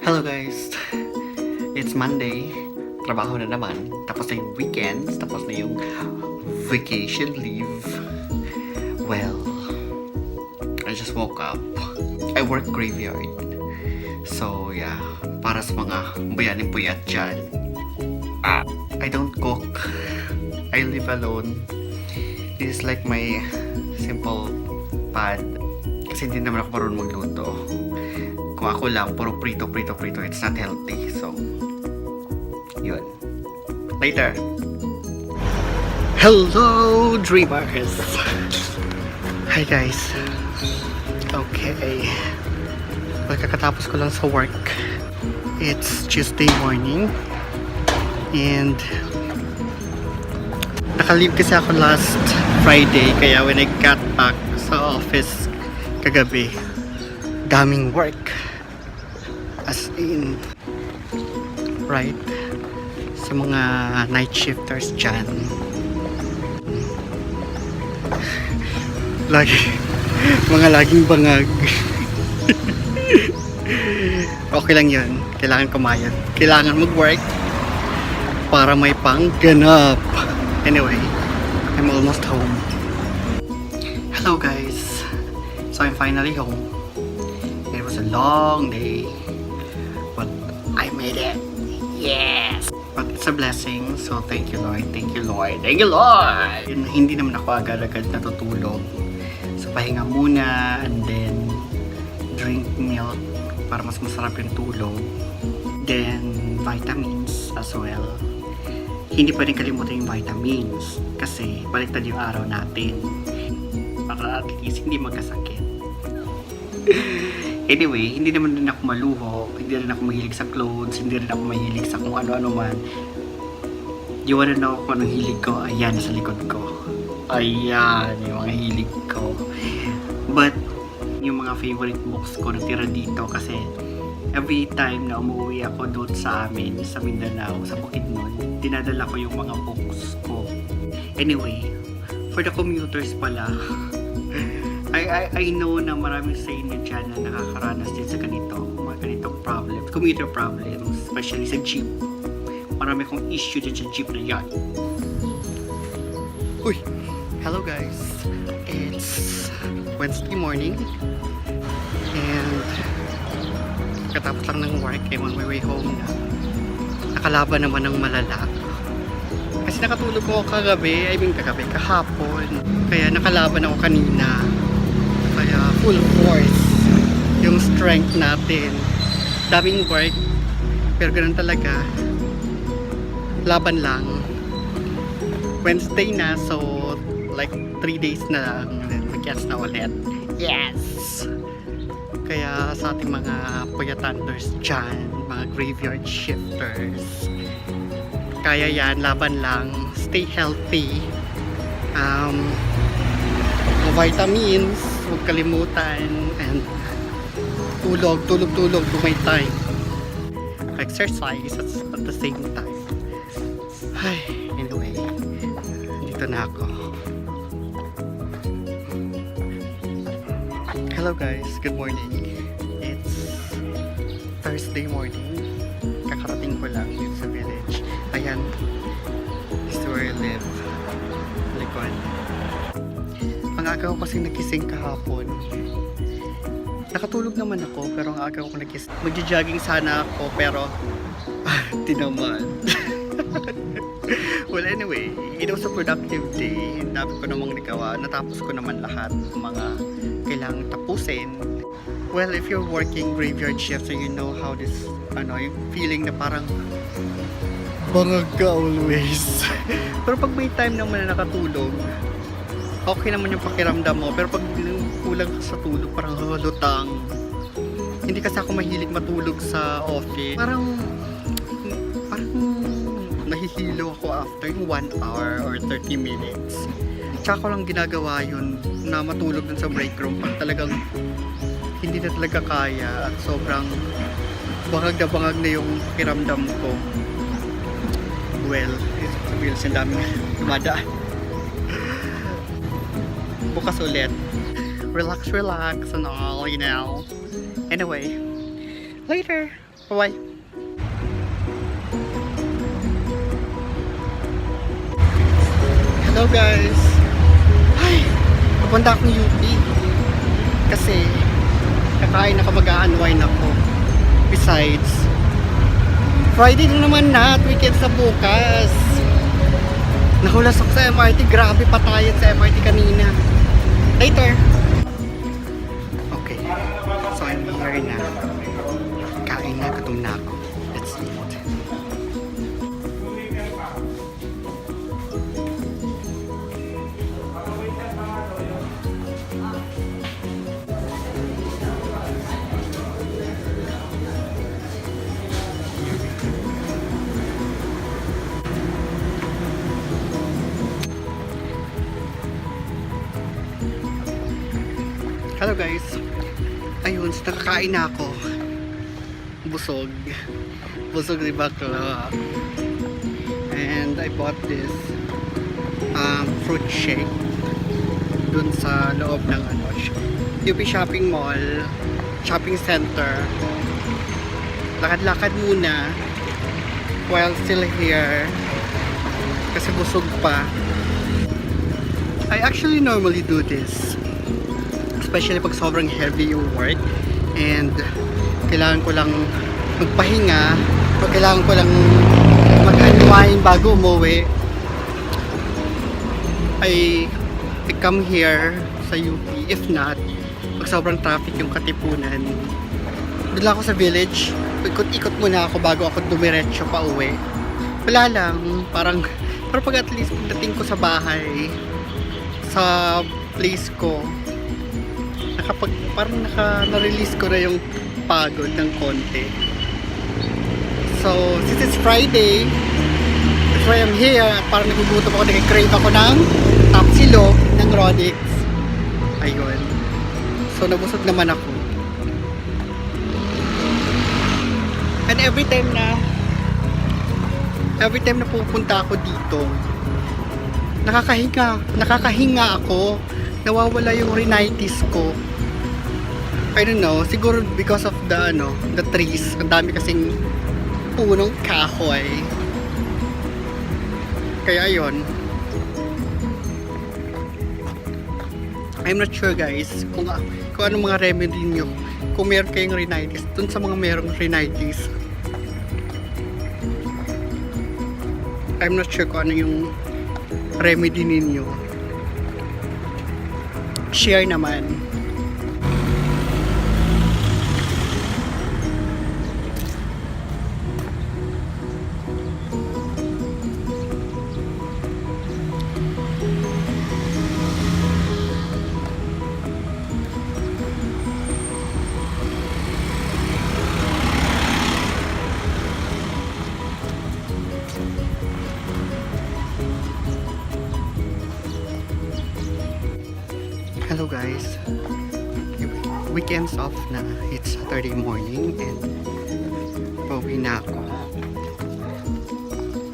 Hello guys! It's Monday. Trabaho na naman. Tapos na yung weekends. Tapos na yung vacation leave. Well, I just woke up. I work graveyard. So yeah, para sa mga bayaning puyat dyan. I don't cook. I live alone. This is like my simple pad. Kasi hindi naman ako marunong magluto. Kung ako lang, puro prito, it's not healthy. So, yun. Later! Hello, dreamers! Hi guys. Okay. Pagkatapos ko lang sa work. It's Tuesday morning. And naka-leave kasi ako last Friday. Kaya when I got back sa office kagabi, daming work. As in, right? Sa mga night shifters dyan. Mga laging bangag. Okay lang yun. Kailangan kumayod. Kailangan mag-work para may pangganap. Anyway, I'm almost home. Hello guys. So I'm finally home. It was a long day, but I made it. Yes! But it's a blessing, so thank you Lord, thank you Lord, thank you Lord! Hindi naman ako agad-agad natutulog. So pahinga muna, and then drink milk para mas masarap yung tulog. Then vitamins as well. Hindi pwedeng kalimutan yung vitamins kasi baliktad yung araw natin para at least hindi magkasakit. Anyway, hindi naman din ako maluho, hindi rin ako mahilig sa clothes, hindi rin ako mahilig sa kung ano-ano man. You wanna know kung anong hilig ko? Ayan, sa likod ko. Ayan, yung mga hilig ko. But, yung mga favorite books ko natira dito kasi every time na umuwi ako doon sa amin, sa Mindanao, sa Bukidnon, dinadala ko yung mga books ko. Anyway, for the commuters pala, I know na maraming sa inyo dyan na nakakaranas din sa mga ganitong problems, commuter problems, especially sa jeep. Marami akong issue din sa jeep na yan. Uy! Hello guys! It's Wednesday morning and katapos lang ng work, I'm on my way home na. Nakalaban naman ng malala. Kasi nakatulog ko kahapon. Kaya nakalaban ako kanina. Kaya full force yung strength natin. Daming work, pero ganun talaga. Laban lang. Wednesday na, so like 3 days na lang. Mag-yes na ulit. Yes! Kaya sa ating mga puyatanders dyan, mga graveyard shifters, kaya yan, laban lang, stay healthy, vitamins, huwag kalimutan, and tulog kung may time, exercise at the same time. Ay, anyway, dito na ako. Hello guys, good morning. It's Thursday morning. Kakarating ko lang yun sa village. Ayan, this is where I live. Likod. Ang aga ko kasi nagising kahapon. Nakatulog naman ako, pero ang aga ko nagising. Magja-jogging sana ako, pero tinamad. Well anyway, it was a productive day. Dami ko namang nagawa. Natapos ko naman lahat ng mga kailangang tapusin. Well, if you're working graveyard shift, so you know how this, yung feeling na parang bangag ka always. Pero pag may time naman na nakatulog, okay naman yung pakiramdam mo. Pero pag kulang ka sa tulog, parang halutang. Hindi kasi ako mahilig matulog sa office. Parang nahihilo ako after 1 hour or 30 minutes. Tsaka ko lang ginagawa yun na matulog dun sa break room pag talagang hindi na talaga kaya at sobrang bangag na yung pakiramdam ko. Well, it's ang dami dumadaan. Bukas ulit. Relax and all, you know. Anyway, later. Bye-bye. Hello guys. Ay, papunta akong UP. Kasi, kakain ako, mag-a-unwind ako. Besides, Friday na naman na at weekend sa bukas. Nahulas ako sa MRT. Grabe patayan sa MRT kanina. Later. Okay. So I'm here na. Kain na. Gutom na ako. Let's eat. Hello guys. Ayun, so nakakain na ako. Busog. Busog di bakla. And I bought this fruit shake dun sa loob ng UP Shopping Mall, Shopping Center. Lakad-lakad muna while still here kasi busog pa. I actually normally do this, especially pag sobrang heavy yung work and kailangan ko lang magpahinga o kailangan ko lang mag-unwind bago umuwi. I come here sa UP. If not, pag sobrang traffic yung Katipunan, doon lang ako sa village. Ikot-ikot muna ako bago ako dumiretso pa uwi. Wala lang, parang pag at least pagdating ko sa bahay, sa place ko, parang na-release ko na yung pagod ng konti. So, since it's Friday, that's why I'm here. Parang nagugutom ako, nag-crave ako ng tapsilog ng Rodix. Ayun. So, nabusog naman ako. And every time na pupunta ako dito, nakakahinga ako. Nawawala yung rhinitis ko. I don't know, siguro because of the trees. Ang dami kasing punong kahoy. Kaya ayun. I'm not sure guys kung anong mga remedy nyo kung meron kayong rhinitis. Dun sa mga merong rhinitis, I'm not sure kung ano yung remedy ninyo. Share naman. Hello guys, weekend's off na. It's Saturday morning and pauwi na ako.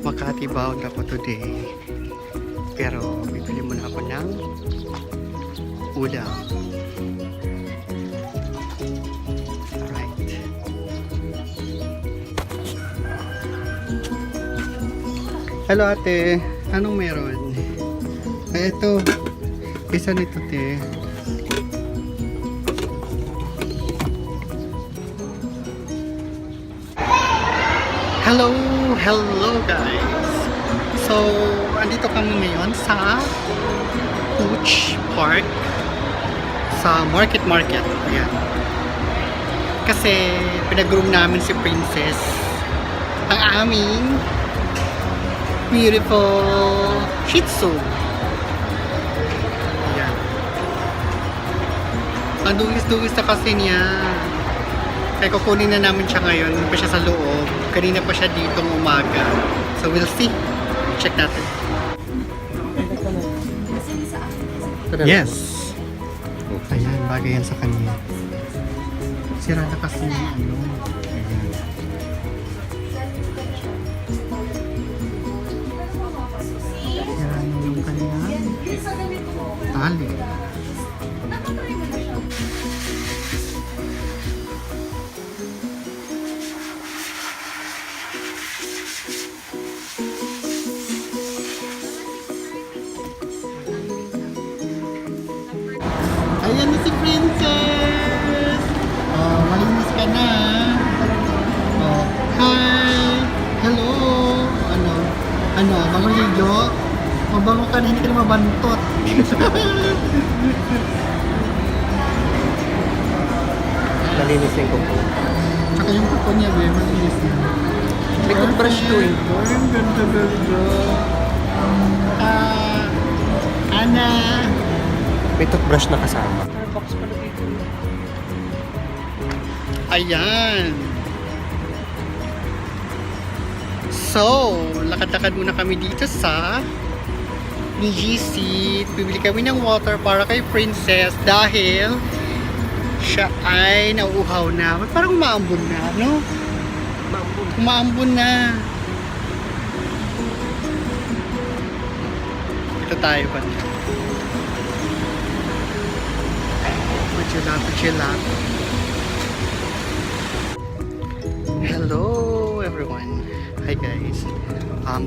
Makati bound ako today, pero bibili muna ako ng ulam. Alright. Hello ate, anong meron? Ay, ito. Isa nito te. Hello guys. So, andito kami ngayon sa Pooch Park sa Market. Ayan. Kasi pinag-groom namin si Princess, ang aming beautiful Shih Tzu. Ang dungis-dungis na kasi niya. Kaya kukunin na namin siya ngayon. Hindi pa siya sa loob. Kanina pa siya ditong umaga. So we'll see. Check natin. Yes. Ayan, bagay yan sa kanya. Sira na kasi yung Ayan. Sira na yung kanyang tali. mabantot. Nalinis na yung kuko. Tsaka yung kuko niya, malinis na. May toothbrush to eh. Ang ganda. Ana. May toothbrush na kasama. Ayan. So, lakad-lakad muna kami dito sa BGC. Bibili kami ng water para kay Princess dahil siya ay nauuhaw na. Parang umaambon na, no? Umaambon na. Ito tayo ba? Gelato. Hello everyone. Hi guys.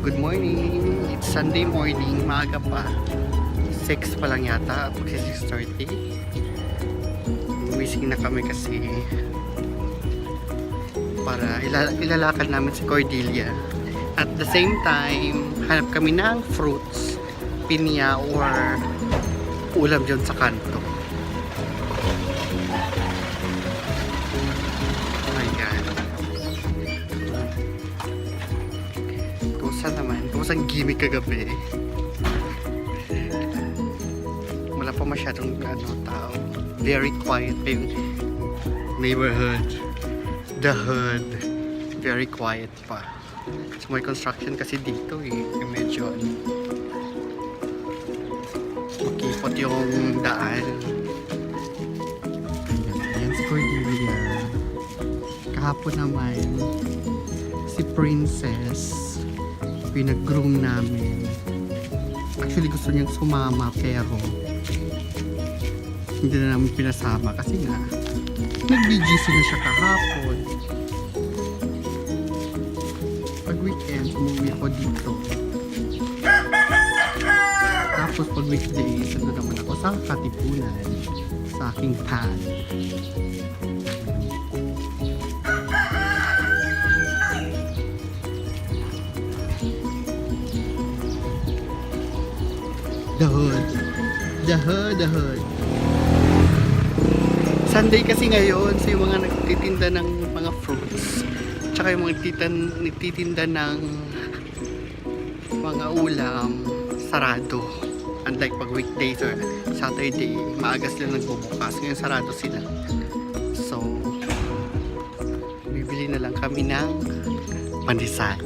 Good morning. It's Sunday morning. Maaga pa. 6 pa lang yata. Magsi 6:30. Wising na kami kasi para ilalakad namin si Cordelia. At the same time, hanap kami ng fruits, pinya or ulam dyan sa kanto. Ayan. Kusang gimmick kagabi. Wala pa masyadong tao. Very quiet pa yung neighborhood. The hood. Very quiet pa. So may construction kasi dito eh. Medyo makipot yung daan. Ayan si Cordelia. Kahapon naman si Princess pinag-groom namin. Actually gusto niyang sumama pero hindi na namin pinasama kasi nga nag-BGC na siya kahapon. Pag weekend, umuwi ako dito. Tapos pag weekdays, ando naman ako sa Katipunan, sa aking pad. The hood. Sunday kasi ngayon, so yung mga nagtitinda ng mga fruits, tsaka yung mga nagtitinda ng mga ulam, sarado. Unlike pag weekdays or Saturday, maaga sila nagbubukas. Ngayon sarado sila. So, bibili na lang kami ng pandesal.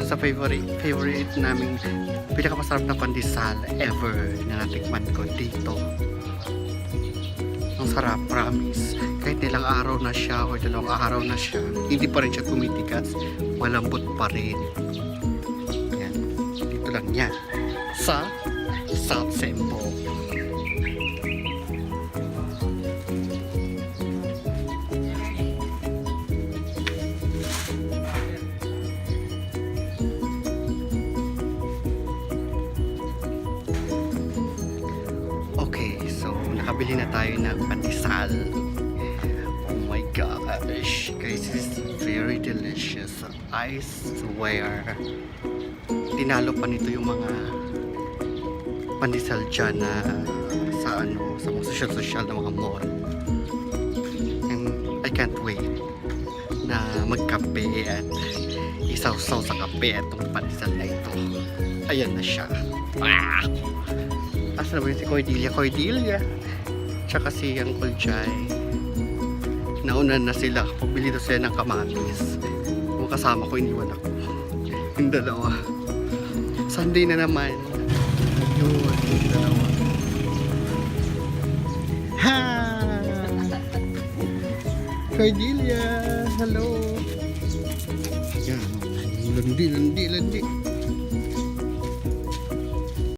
So, sa favorite namin pinakamasarap na pandesal ever na natikman ko dito. Ang sarap, promise. Kahit ilang araw na siya o dalawang araw na siya, hindi pa rin siya tumitigas. Malambot pa rin. Yan. Dito lang yan. Sa South Sembo. Nakabili na tayo ng pandesal. Oh my gosh, guys, this is very delicious. I swear, tinalo pa nito yung mga pandesal dyan na sa mga social na mga mall. And I can't wait na magkape at isaw-saw sa kape itong pandesal na ito. Ayan na siya. Ah! Asa na ba yun si Cordelia? Tsaka si Uncle Jai. Nauna na sila. Pabili daw sila ng kamatis. Kung kasama ko, iniwan ako. Yung dalawa. Sunday na naman. Yun, yung dalawa. Ha! Cordelia! Hello! Yan. Landi.